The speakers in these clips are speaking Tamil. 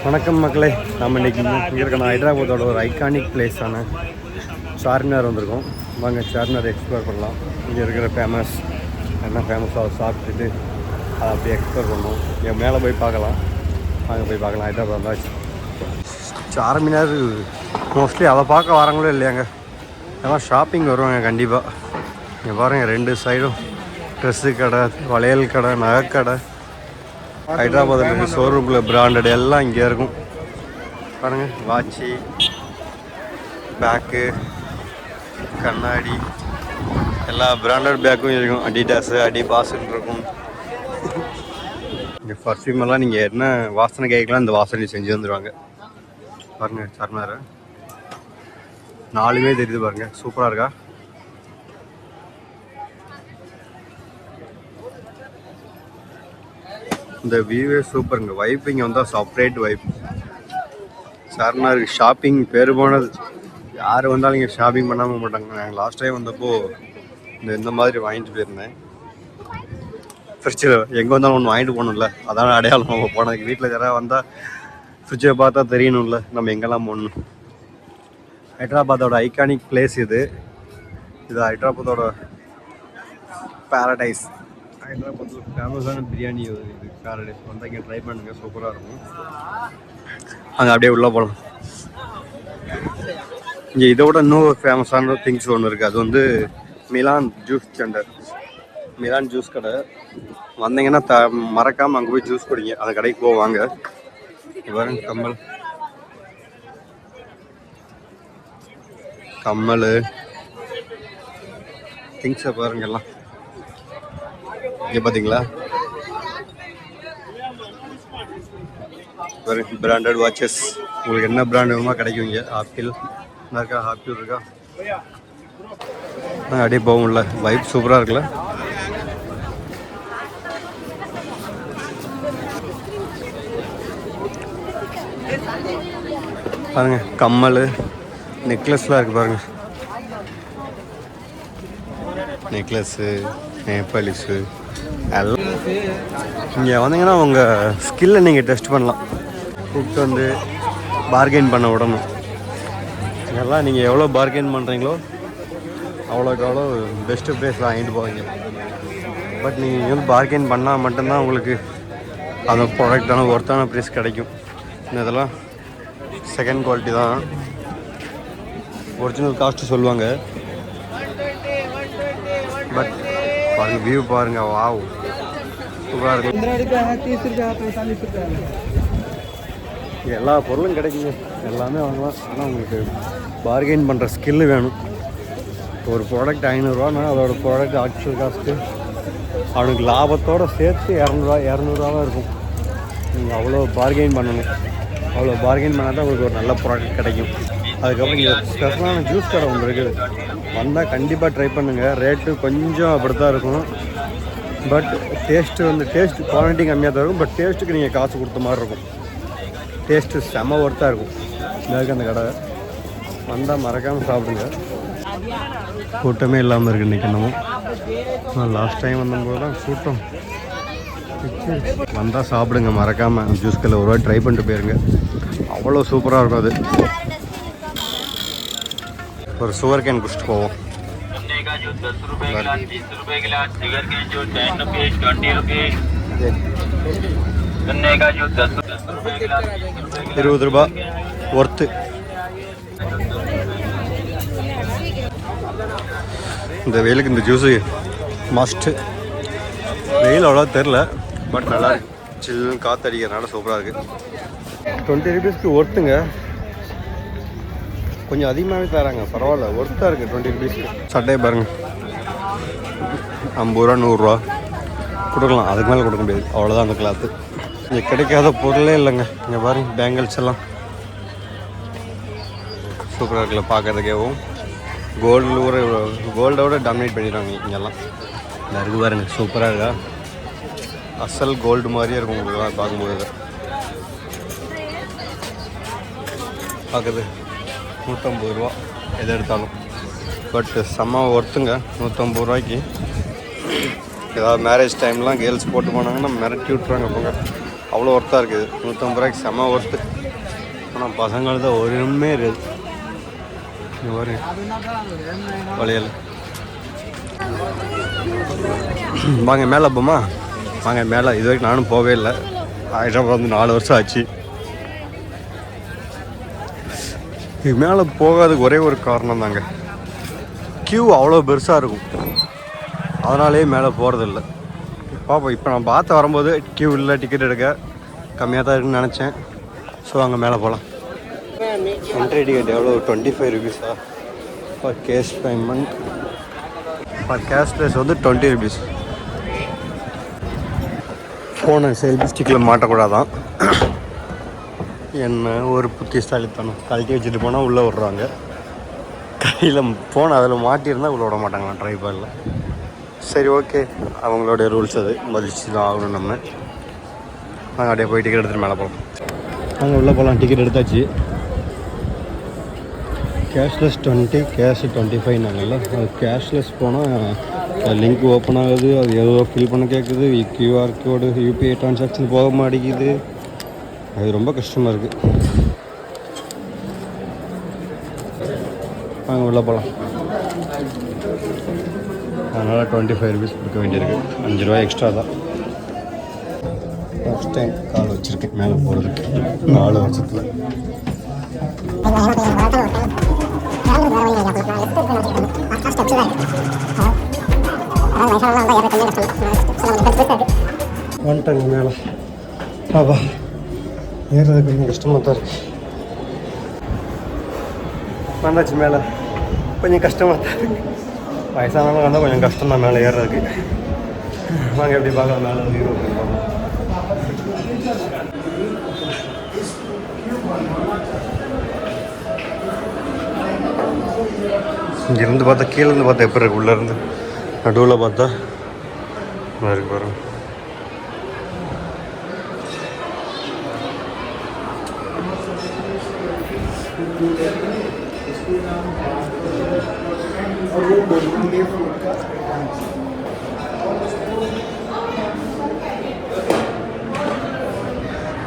வணக்கம் மக்களே, நம்ம இன்றைக்கி இங்கே இருக்க ஹைதராபாத்தோட ஒரு ஐகானிக் பிளேஸான சார்மினார் வந்திருக்கோம். வாங்க சார்மினார் எக்ஸ்ப்ளோர் பண்ணலாம். இங்கே இருக்கிற ஃபேமஸ் என்ன ஃபேமஸாக சாப்பிட்டுட்டு அதை அப்படியே எக்ஸ்ப்ளோர் பண்ணோம். என் மேலே போய் பார்க்கலாம். வாங்க போய் பார்க்கலாம். ஹைதராபாத் வந்தாச்சு. சார்மினார் மோஸ்ட்லி அதை பார்க்க வரங்களோ இல்லையாங்க, எல்லாம் ஷாப்பிங் வருவாங்க கண்டிப்பாக. இங்கே பாருங்கள், ரெண்டு சைடும் ட்ரெஸ்ஸு கடை, வளையல் கடை, நகைக்கடை. ஹைதராபாத்தில் ஷோரூமில் பிராண்டட் எல்லாம் இங்கே இருக்கும். பாருங்கள், வாட்சி, பேக்கு, கண்ணாடி, எல்லா பிராண்டட் பேக்கும் இருக்கும். அடிடாஸு, அடிபாஸ்ன்னு இருக்கும். இங்கே பர்ஃப்யூம் எல்லாம் நீங்கள் என்ன வாசனை கேட்கலாம் இந்த வாசனை செஞ்சு வந்துடுவாங்க. பாருங்கள், சார்மினார் 4 தெரியுது பாருங்கள், சூப்பராக இருக்கா? இந்த வியூவே சூப்பருங்க. வைப் இங்கே வந்தால் செப்பரேட் வைப். சார்மினாருக்கு ஷாப்பிங் பேர் போனது. யார் வந்தாலும் இங்கே ஷாப்பிங் பண்ணாமல் மாட்டாங்க. நாங்கள் லாஸ்ட் டைம் வந்தப்போ இந்த மாதிரி வாங்கிட்டு போயிருந்தேன். ஃப்ரிட்ஜில் எங்கே வந்தாலும் ஒன்று வாங்கிட்டு போகணும்ல, அதான் அடையாளம். நம்ம போனதுக்கு வீட்டில் யாராவது வந்தால் ஃப்ரிட்ஜை பார்த்தா தெரியணும்ல நம்ம எங்கெல்லாம் போகணும். ஹைதராபாத்தோட ஐகானிக் பிளேஸ் இது ஹைதராபாத்தோட பேரடைஸ். ஹைதராபாத்தில் ஃபேமஸான பிரியாணி இது பேரடைஸ். வந்து இங்கே ட்ரை பண்ணுங்க, சூப்பராக இருக்கும். அங்கே அப்படியே உள்ளே போகலாம். இங்கே இதோட இன்னும் ஃபேமஸான திங்ஸ் ஒன்று இருக்குது. அது வந்து Milan juice centre, Milan juice கடை. வந்தீங்கன்னா மறக்காமல் அங்கே போய் ஜூஸ் குடிங்க. அந்த கடைக்கு போவாங்க. பாருங்க, கம்மல் திங்ஸை பாருங்க எல்லாம். இங்கே பார்த்தீங்களா, பிராண்டட் வாட்சஸ். உங்களுக்கு என்ன பிராண்ட் வேணுமா கிடைக்கும் இங்கே. ஆப்பிள் இருக்கா, ஆப்பிள் இருக்கா. அப்படியே போக முடியல. வைப் சூப்பராக இருக்குல்ல. பாருங்க, கம்மல், நெக்லஸ்லாம் இருக்குது பாருங்க. நெக்லஸ்ஸு, நேபாலிஸு எல்லாம். இங்கே வந்தீங்கன்னா உங்கள் ஸ்கில்லை நீங்கள் டெஸ்ட் பண்ணலாம். கூப்பிட்டு வந்து பார்கெயின் பண்ண விடணும். இதெல்லாம் நீங்கள் எவ்வளோ பார்கெயின் பண்ணுறீங்களோ அவ்வளோக்கு அவ்வளோ பெஸ்ட்டு ப்ரைஸில் வாங்கிட்டு போவீங்க. பட் நீங்கள் வந்து பார்கெயின் பண்ணால் மட்டும்தான் உங்களுக்கு அந்த ப்ராடக்டான ஒர்த்தான ப்ரைஸ் கிடைக்கும். இதெல்லாம் செகண்ட் குவாலிட்டி தான். ஒரிஜினல் காஸ்ட்டு சொல்லுவாங்க. பட் பாருங்கள், வியூ பாருங்கள், வாவ் சூப்பராக இருக்கும். எல்லா பொருளும் கிடைக்குங்க, எல்லாமே வாங்கலாம். ஆனால் உங்களுக்கு பார்கெயின் பண்ணுற ஸ்கில்லு வேணும். ஒரு ப்ராடக்ட் 500ரூவானா அதோட ப்ராடக்ட் ஆக்சுவல் காஸ்ட்டு அவனுக்கு லாபத்தோடு சேர்த்து 200ரூவா இருக்கும். நீங்கள் அவ்வளோ பார்கெயின் பண்ணணும். அவ்வளோ பார்கெயின் பண்ணால் தான் உங்களுக்கு ஒரு நல்ல ப்ராடக்ட் கிடைக்கும். அதுக்கப்புறம் இங்கே ஸ்பெஷலான ஜூஸ் கடை ஒன்று இருக்குது. வந்தால் கண்டிப்பாக ட்ரை பண்ணுங்கள். ரேட்டு கொஞ்சம் அப்படி தான் இருக்கும். பட் டேஸ்ட் குவாலிட்டி கம்மியாக தான் இருக்கும். பட் டேஸ்ட்டுக்கு நீங்கள் காசு கொடுத்த மாதிரி இருக்கும். டேஸ்ட்டு செம ஒர்த்தாக இருக்கும். இதாக அந்த கடை வந்தால் மறக்காமல் சாப்பிடுங்க. கூட்டமே இல்லாமல் இருக்குது இன்றைக்கி. என்னமோ லாஸ்ட் டைம் வந்தபோது தான் கூட்டம். வந்தால் சாப்பிடுங்க மறக்காமல். ஜூஸ் கடையில் ஒரு வாட்டி ட்ரை பண்ணிட்டு போயிருங்க. அவ்வளோ சூப்பராக இருக்கும். அது ஒரு சுகர் கேன் குடிச்சிட்டு போவோம். ₹20 ஒர்த்து. இந்த வெயிலுக்கு இந்த ஜூஸு மஸ்ட்டு. வெயில் அவ்வளோ தெரில, பட் நல்லா இருக்கு. சில்லுன்னு காற்று அடிக்கிறதுனால சூப்பராக இருக்குது. ₹20 ஒர்த்துங்க. கொஞ்சம் அதிகமாகவே தராங்க, பரவாயில்ல, ஒர்த்தாக இருக்குது. ₹20 சட்டையை பாருங்கள், ₹50 ₹100 கொடுக்கலாம். அதுக்கு மேலே கொடுக்க முடியாது, அவ்வளோதான் அந்த கிளாத்து. இங்கே கிடைக்காத பொருளே இல்லைங்க. இங்கே பாருங்க, பேங்கிள்ஸ் எல்லாம் சூப்பராக இருக்குல்ல பார்க்கறதுக்கேவும். கோல்டோட டாமினேட் பண்ணிடுறாங்க இங்கெல்லாம். இந்த இருக்குது பாருங்க, சூப்பராக இருக்கா. அசல் கோல்டு மாதிரியே இருக்கும் உங்களுக்கு பார்க்கும்போது. பார்க்குறது ₹150 எது எடுத்தாலும். பட் செம்ம ஒர்த்துங்க. ₹150 ஏதாவது மேரேஜ் டைம்லாம் கேர்ள்ஸ் போட்டு போனாங்கன்னா மிரட்டி விட்ருவாங்க போங்க. அவ்வளோ ஒர்த்தாக இருக்குது. ₹150 செம்ம ஒர்த்து. ஆனால் பசங்களுக்கு தான் ஒன்றுமே இருக்குது. ஒரு வளையல் வாங்க மேலே போமா, வாங்க மேலே. இது வரைக்கும் நானும் போவே இல்லை. ஹைதராபாத் வந்து 4 வருஷம் ஆச்சு. இது மேலே போகாததுக்கு ஒரே ஒரு காரணம் தாங்க, க்யூ அவ்வளோ பெருசாக இருக்கும். அதனாலே மேலே போகிறதில்ல. பார்ப்போம். இப்போ நான் பார்த்து வரும்போது க்யூ இல்லை, டிக்கெட் எடுக்க கம்மியாக தான் இருக்குன்னு நினச்சேன். ஸோ அங்கே மேலே போகலாம். என்ட்ரி டிக்கெட் எவ்வளோ? 25 ருபீஸா for cash payment. For cashless வந்து 20 ருபீஸ். ஃபோனை செல்ஃபி ஸ்டிக்கில் மாட்டக்கூடாதான். என்ன ஒரு புத்திசாலித்தனம், கழட்டி வச்சுட்டு போனால் உள்ளே விட்றாங்க. கையில் ஃபோன் அதில் மாட்டியிருந்தால் உள்ளே விட மாட்டாங்களாம் ட்ரைபாலில். சரி, ஓகே, அவங்களுடைய ரூல்ஸ் அது மதிச்சு தான் ஆகணும் நம்ம. நாங்கள் அப்படியே போய் டிக்கெட் எடுத்துகிட்டு மேலே போகலாம். நாங்கள் உள்ளே போகலாம். டிக்கெட் எடுத்தாச்சு. Cashless 20, cash 25 நாங்கள்ல. அது கேஷ்லெஸ் போனால் லிங்க் ஓப்பன் ஆகுது, அது ஏதோ ஃபில் பண்ண கேட்குது, QR கோடு, UPI ட்ரான்சாக்ஷன் போக மாட்டேங்குது. அது ரொம்ப கஷ்டமாக இருக்குது. நாங்கள் உள்ளே போகலாம். அதனால் 25 ருபீஸ் கொடுக்க வேண்டியிருக்கு. 5 ரூபா எக்ஸ்ட்ரா தான். ஃபஸ்ட் டைம் கால் வச்சுருக்கேன் மேலே போகிறதுக்கு 4 வருஷத்தில். வந்துட்டாங்க மேலே. பாபா ஏறுறது கொஞ்சம் கஷ்டமாக தான் இருக்கு. வந்தாச்சு மேலே. கொஞ்சம் கஷ்டமாக தான் இருக்கு. வயசானவங்க வந்தால் கொஞ்சம் கஷ்டம் தான் மேலே ஏறுறதுக்கு. வாங்க எப்படி பார்க்கலாம் மேலே வியூ. இங்கேருந்து பார்த்தா கீழேருந்து பார்த்தா எப்படி இருக்கு, உள்ளேருந்து நடுவில் பார்த்தா இருக்கு பாருங்க.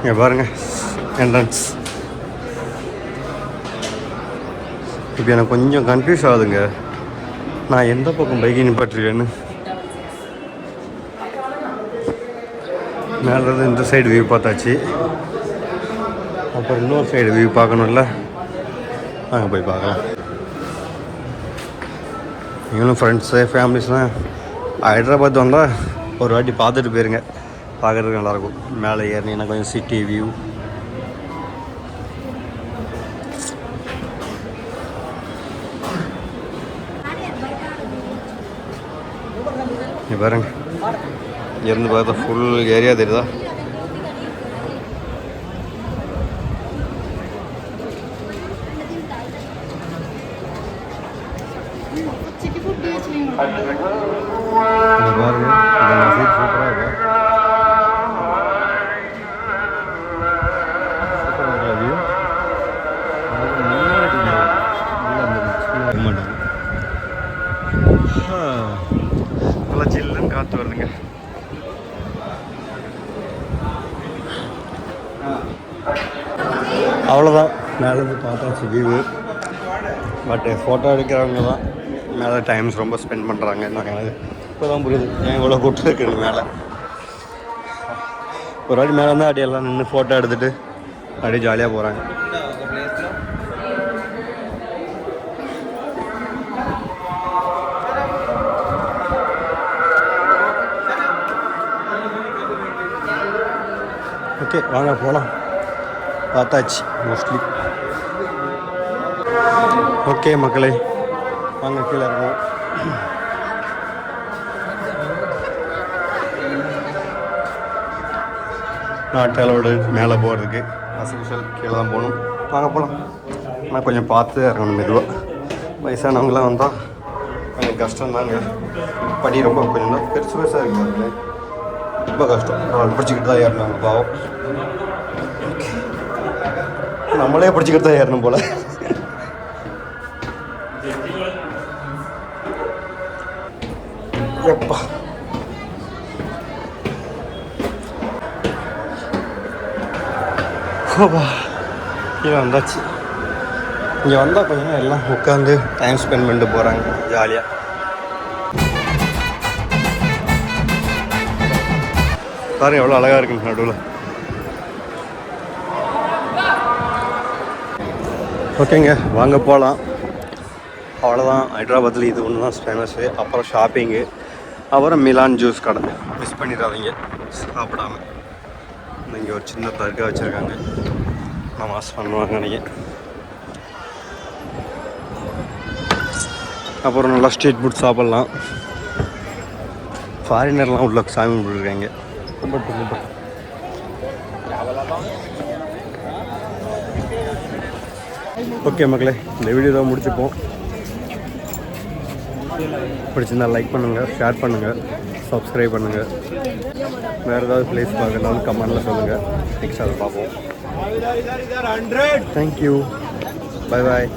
இங்கே பாருங்க என்ட்ரன்ஸ். இப்போ எனக்கு கொஞ்சம் கன்ஃபியூஸ் ஆகுதுங்க, நான் எந்த பக்கம் பைக்கை நிப்பாட்டிருக்கேன்னு. மேலேருந்து இந்த சைடு வியூ பார்த்தாச்சு, அப்புறம் இன்னொரு சைடு வியூ பார்க்கணும்ல. அங்கே போய் பார்க்கலாம். நீங்களும் ஃப்ரெண்ட்ஸு ஃபேமிலிஸ்லாம் ஹைதராபாத் வந்தால் ஒரு வாட்டி பார்த்துட்டு போயிருங்க, பார்க்குறதுக்கு நல்லாயிருக்கும். மேலே ஏறினீங்கன்னா கொஞ்சம் சிட்டி வியூ. பாருங்க, இருந்து பார்த்தா ஃபுல் ஏரியா தெரியுதா. பாருங்க சூப்பராக இருக்கு. நல்லா சில்லுன்னு காற்று வருதுங்க. அவ்வளோதான், மேலேருந்து பார்த்தாச்சு வியூவு. பட்டு ஃபோட்டோ எடுக்கிறவங்க தான் மேலே டைம்ஸ் ரொம்ப ஸ்பெண்ட் பண்ணுறாங்க. நாங்கள் இப்போ தான் புரியுது ஏன் இவ்வளோ கூட்டம் இருக்குது மேலே. ஒரு வாட்டி மேலே இருந்தால் அப்படியே எல்லாம் நின்று ஃபோட்டோ எடுத்துகிட்டு அப்படியே ஜாலியாக போகிறாங்க. ஓகே வாங்க போகலாம். பார்த்தாச்சு மோஸ்ட்லி. ஓகே மக்களே, வாங்க கீழே இருக்கோம். நாட்டு அளவோடு மேலே போகிறதுக்கு அசல் கீழே தான் போகணும். வாங்க போகலாம். ஆனால் கொஞ்சம் பார்த்து இறங்கணும் மெதுவாக. வயசானவங்களாம் வந்தால் கொஞ்சம் கஷ்டம்தாங்க. படி ரொம்ப கொஞ்சம் தான் பெருசு பெருசாக இருக்குது, ரொம்ப கஷ்டம். பிடிச்சிக்கிட்டு தான் ஏறணும் பாவம். நம்மளே பிடிச்சிக்கிட்டு தான் ஏறணும் போல். எப்பா கீழே வந்தாச்சு. இங்கே வந்தால் கொஞ்சம் எல்லாம் உட்காந்து டைம் ஸ்பெண்ட் பண்ணிட்டு போகிறாங்க ஜாலியாக. பாருங்க எவ்வளோ அழகாக இருக்குங்க நடுவில். ஓகேங்க, வாங்க போகலாம். அவ்வளோதான், ஹைதராபாத்தில் இது ஒன்று தான் ஃபேமஸ்ஸு. அப்புறம் ஷாப்பிங்கு, அப்புறம் மிலான் ஜூஸ் கடை. மிஸ் பண்ணிடாதீங்க சாப்பிடாம. இங்கே ஒரு சின்ன தர்கா வச்சுருக்காங்க, நமாஸ் பண்ணுவாங்க நினைக்கிறேன். அப்புறம் நல்லா ஸ்ட்ரீட் ஃபுட் சாப்பிட்லாம். ஃபாரினர்லாம் உள்ள சாமி கும்பிட்டுருக்காங்க. ஓகே மக்களே, இந்த வீடியோ தான் முடிச்சுப்போம். பிடிச்சிருந்தால் லைக் பண்ணுங்கள், ஷேர் பண்ணுங்கள், சப்ஸ்கிரைப் பண்ணுங்கள். வேறு ஏதாவது பிளேஸ் பார்க்கறதுனாலும் கமெண்டில் சொல்லுங்கள். நெக்ஸ்ட் அதை பார்ப்போம். Thank you, bye bye.